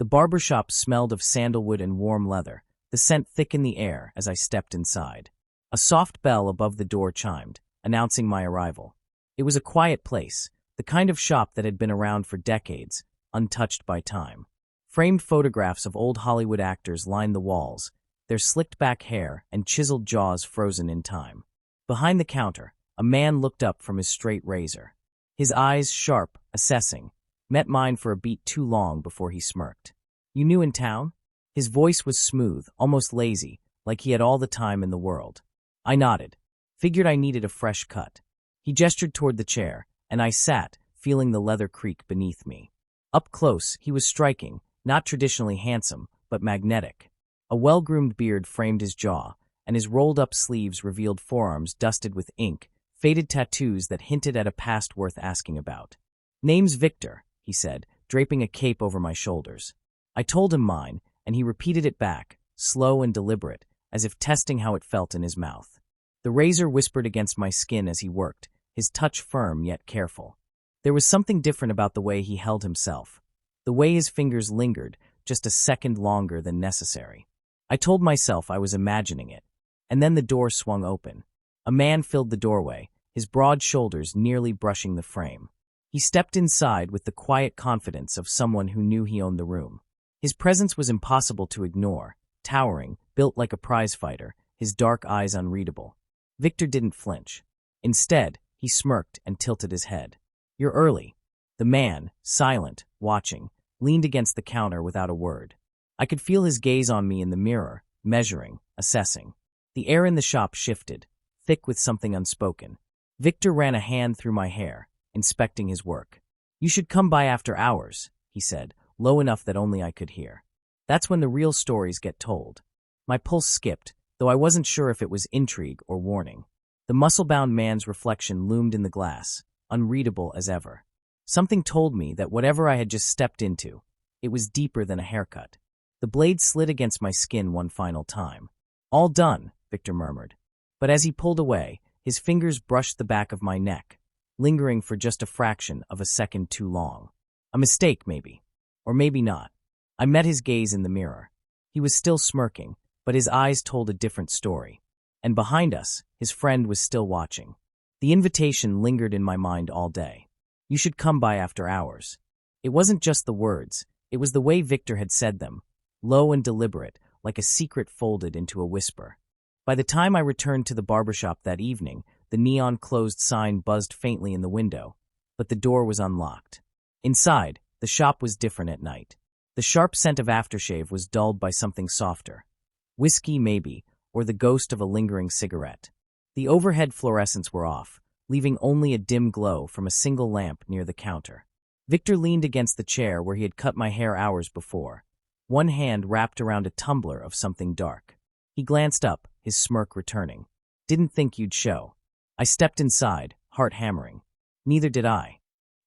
The barber shop smelled of sandalwood and warm leather, the scent thick in the air as I stepped inside. A soft bell above the door chimed, announcing my arrival. It was a quiet place, the kind of shop that had been around for decades, untouched by time. Framed photographs of old Hollywood actors lined the walls, their slicked-back hair and chiseled jaws frozen in time. Behind the counter, a man looked up from his straight razor. His eyes, sharp, assessing, met mine for a beat too long before he smirked. "You new in town?" His voice was smooth, almost lazy, like he had all the time in the world. I nodded, figured I needed a fresh cut. He gestured toward the chair, and I sat, feeling the leather creak beneath me. Up close, he was striking, not traditionally handsome, but magnetic. A well-groomed beard framed his jaw, and his rolled-up sleeves revealed forearms dusted with ink, faded tattoos that hinted at a past worth asking about. "Name's Victor," he said, draping a cape over my shoulders. I told him mine, and he repeated it back, slow and deliberate, as if testing how it felt in his mouth. The razor whispered against my skin as he worked, his touch firm yet careful. There was something different about the way he held himself, the way his fingers lingered, just a second longer than necessary. I told myself I was imagining it, and then the door swung open. A man filled the doorway, his broad shoulders nearly brushing the frame. He stepped inside with the quiet confidence of someone who knew he owned the room. His presence was impossible to ignore, towering, built like a prizefighter, his dark eyes unreadable. Victor didn't flinch. Instead, he smirked and tilted his head. "You're early." The man, silent, watching, leaned against the counter without a word. I could feel his gaze on me in the mirror, measuring, assessing. The air in the shop shifted, thick with something unspoken. Victor ran a hand through my hair, inspecting his work. "You should come by after hours," he said, low enough that only I could hear. "That's when the real stories get told." My pulse skipped, though I wasn't sure if it was intrigue or warning. The muscle-bound man's reflection loomed in the glass, unreadable as ever. Something told me that whatever I had just stepped into, it was deeper than a haircut. The blade slid against my skin one final time. "All done," Victor murmured. But as he pulled away, his fingers brushed the back of my neck, lingering for just a fraction of a second too long. A mistake, maybe. Or maybe not. I met his gaze in the mirror. He was still smirking, but his eyes told a different story. And behind us, his friend was still watching. The invitation lingered in my mind all day. "You should come by after hours." It wasn't just the words, it was the way Victor had said them, low and deliberate, like a secret folded into a whisper. By the time I returned to the barbershop that evening, the neon closed sign buzzed faintly in the window, but the door was unlocked. Inside, the shop was different at night. The sharp scent of aftershave was dulled by something softer. Whiskey, maybe, or the ghost of a lingering cigarette. The overhead fluorescents were off, leaving only a dim glow from a single lamp near the counter. Victor leaned against the chair where he had cut my hair hours before, one hand wrapped around a tumbler of something dark. He glanced up, his smirk returning. "Didn't think you'd show." I stepped inside, heart hammering. Neither did I.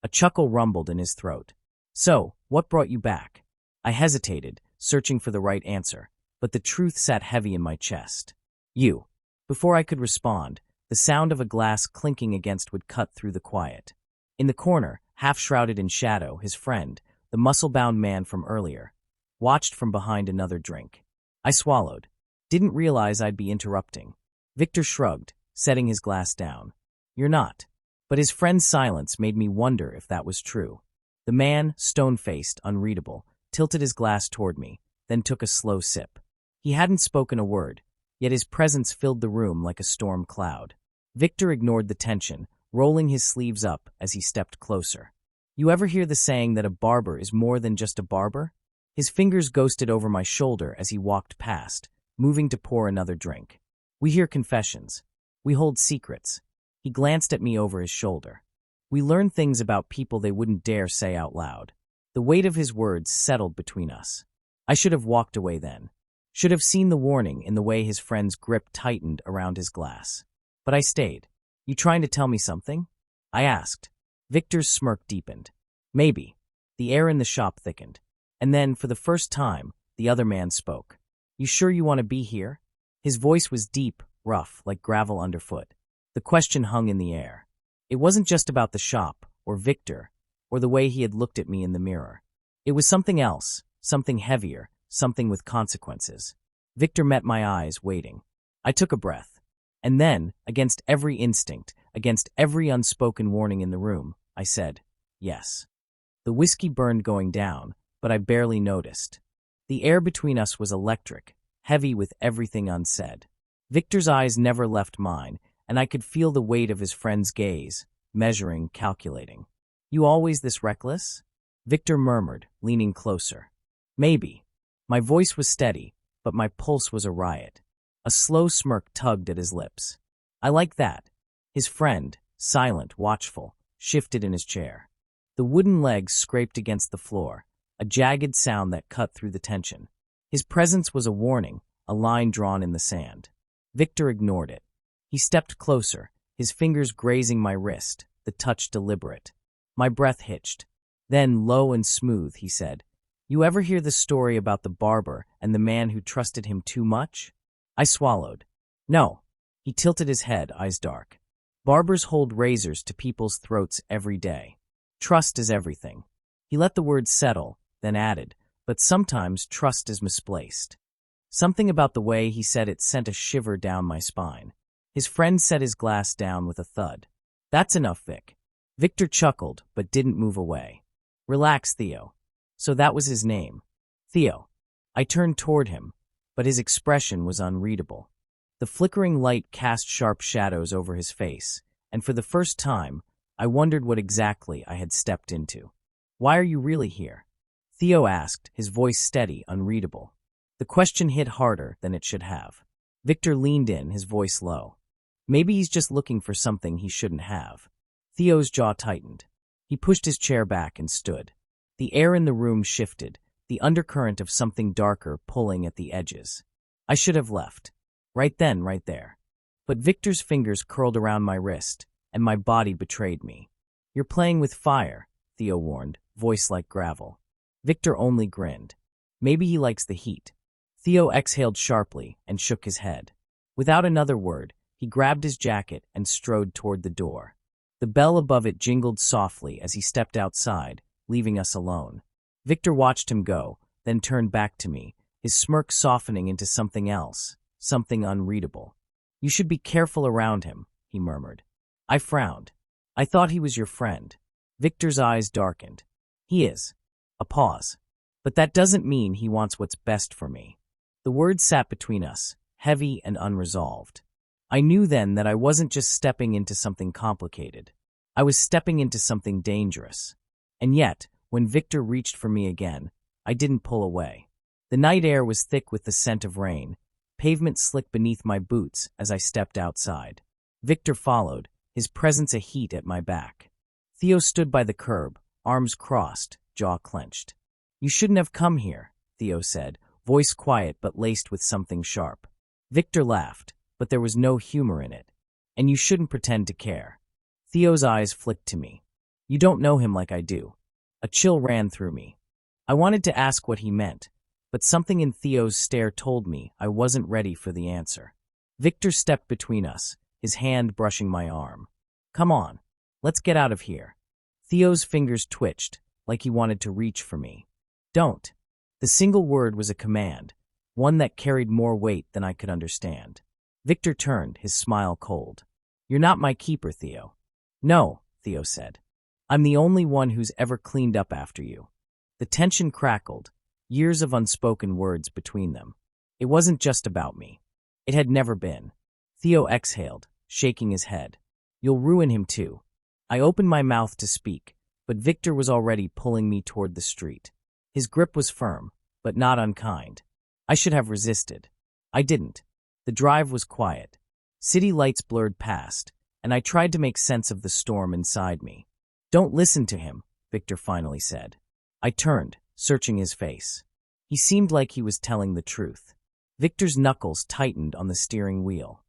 A chuckle rumbled in his throat. "So, what brought you back?" I hesitated, searching for the right answer, but the truth sat heavy in my chest. "You." Before I could respond, the sound of a glass clinking against wood cut through the quiet. In the corner, half shrouded in shadow, his friend, the muscle-bound man from earlier, watched from behind another drink. I swallowed. Didn't realize I'd be interrupting. Victor shrugged, setting his glass down. "You're not." But his friend's silence made me wonder if that was true. The man, stone-faced, unreadable, tilted his glass toward me, then took a slow sip. He hadn't spoken a word, yet his presence filled the room like a storm cloud. Victor ignored the tension, rolling his sleeves up as he stepped closer. "You ever hear the saying that a barber is more than just a barber?" His fingers ghosted over my shoulder as he walked past, moving to pour another drink. "We hear confessions. We hold secrets." He glanced at me over his shoulder. "We learn things about people they wouldn't dare say out loud." The weight of his words settled between us. I should have walked away then. Should have seen the warning in the way his friend's grip tightened around his glass. But I stayed. "You trying to tell me something?" I asked. Victor's smirk deepened. "Maybe." The air in the shop thickened. And then, for the first time, the other man spoke. "You sure you want to be here?" His voice was deep, rough, like gravel underfoot. The question hung in the air. It wasn't just about the shop, or Victor, or the way he had looked at me in the mirror. It was something else, something heavier, something with consequences. Victor met my eyes, waiting. I took a breath. And then, against every instinct, against every unspoken warning in the room, I said, yes. The whiskey burned going down, but I barely noticed. The air between us was electric, heavy with everything unsaid. Victor's eyes never left mine, and I could feel the weight of his friend's gaze, measuring, calculating. You always this reckless? Victor murmured, leaning closer. Maybe. My voice was steady, but my pulse was a riot. A slow smirk tugged at his lips. I like that. His friend, silent, watchful, shifted in his chair. The wooden legs scraped against the floor, a jagged sound that cut through the tension. His presence was a warning, a line drawn in the sand. Victor ignored it. He stepped closer, his fingers grazing my wrist, the touch deliberate. My breath hitched. Then, low and smooth, he said, "You ever hear the story about the barber and the man who trusted him too much?" I swallowed. No. He tilted his head, eyes dark. Barbers hold razors to people's throats every day. Trust is everything. He let the words settle, then added, but sometimes trust is misplaced. Something about the way he said it sent a shiver down my spine. His friend set his glass down with a thud. That's enough, Vic. Victor chuckled, but didn't move away. Relax, Theo. So that was his name. Theo. I turned toward him, but his expression was unreadable. The flickering light cast sharp shadows over his face, and for the first time, I wondered what exactly I had stepped into. Why are you really here? Theo asked, his voice steady, unreadable. The question hit harder than it should have. Victor leaned in, his voice low. Maybe he's just looking for something he shouldn't have. Theo's jaw tightened. He pushed his chair back and stood. The air in the room shifted, the undercurrent of something darker pulling at the edges. I should have left. Right then, right there. But Victor's fingers curled around my wrist, and my body betrayed me. You're playing with fire, Theo warned, voice like gravel. Victor only grinned. Maybe he likes the heat. Theo exhaled sharply and shook his head. Without another word, he grabbed his jacket and strode toward the door. The bell above it jingled softly as he stepped outside, leaving us alone. Victor watched him go, then turned back to me, his smirk softening into something else, something unreadable. You should be careful around him, he murmured. I frowned. I thought he was your friend. Victor's eyes darkened. He is. A pause. But that doesn't mean he wants what's best for me. The words sat between us, heavy and unresolved. I knew then that I wasn't just stepping into something complicated. I was stepping into something dangerous. And yet, when Victor reached for me again, I didn't pull away. The night air was thick with the scent of rain, pavement slick beneath my boots as I stepped outside. Victor followed, his presence a heat at my back. Theo stood by the curb, arms crossed, jaw clenched. You shouldn't have come here, Theo said, voice quiet but laced with something sharp. Victor laughed, but there was no humor in it. And you shouldn't pretend to care. Theo's eyes flicked to me. You don't know him like I do. A chill ran through me. I wanted to ask what he meant, but something in Theo's stare told me I wasn't ready for the answer. Victor stepped between us, his hand brushing my arm. Come on, let's get out of here. Theo's fingers twitched, like he wanted to reach for me. Don't. The single word was a command, one that carried more weight than I could understand. Victor turned, his smile cold. You're not my keeper, Theo. No, Theo said. I'm the only one who's ever cleaned up after you. The tension crackled, years of unspoken words between them. It wasn't just about me. It had never been. Theo exhaled, shaking his head. You'll ruin him too. I opened my mouth to speak, but Victor was already pulling me toward the street. His grip was firm, but not unkind. I should have resisted. I didn't. The drive was quiet. City lights blurred past, and I tried to make sense of the storm inside me. Don't listen to him, Victor finally said. I turned, searching his face. He seemed like he was telling the truth. Victor's knuckles tightened on the steering wheel.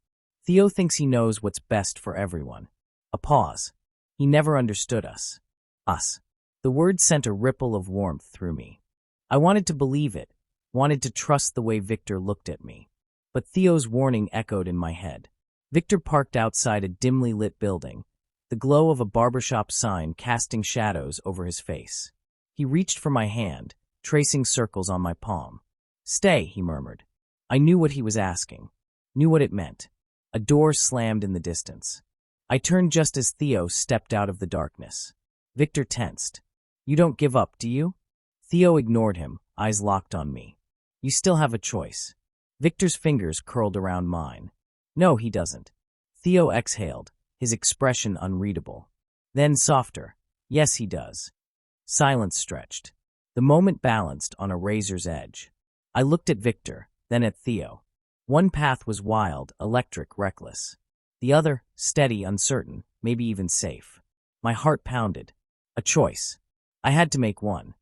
Theo thinks he knows what's best for everyone. A pause. He never understood us. Us. The word sent a ripple of warmth through me. I wanted to believe it, wanted to trust the way Victor looked at me. But Theo's warning echoed in my head. Victor parked outside a dimly lit building, the glow of a barbershop sign casting shadows over his face. He reached for my hand, tracing circles on my palm. "Stay," he murmured. I knew what he was asking, knew what it meant. A door slammed in the distance. I turned just as Theo stepped out of the darkness. Victor tensed. "You don't give up, do you?" Theo ignored him, eyes locked on me. "You still have a choice." Victor's fingers curled around mine. "No, he doesn't." Theo exhaled, his expression unreadable. Then softer. "Yes, he does." Silence stretched. The moment balanced on a razor's edge. I looked at Victor, then at Theo. One path was wild, electric, reckless. The other, steady, uncertain, maybe even safe. My heart pounded. A choice. I had to make one.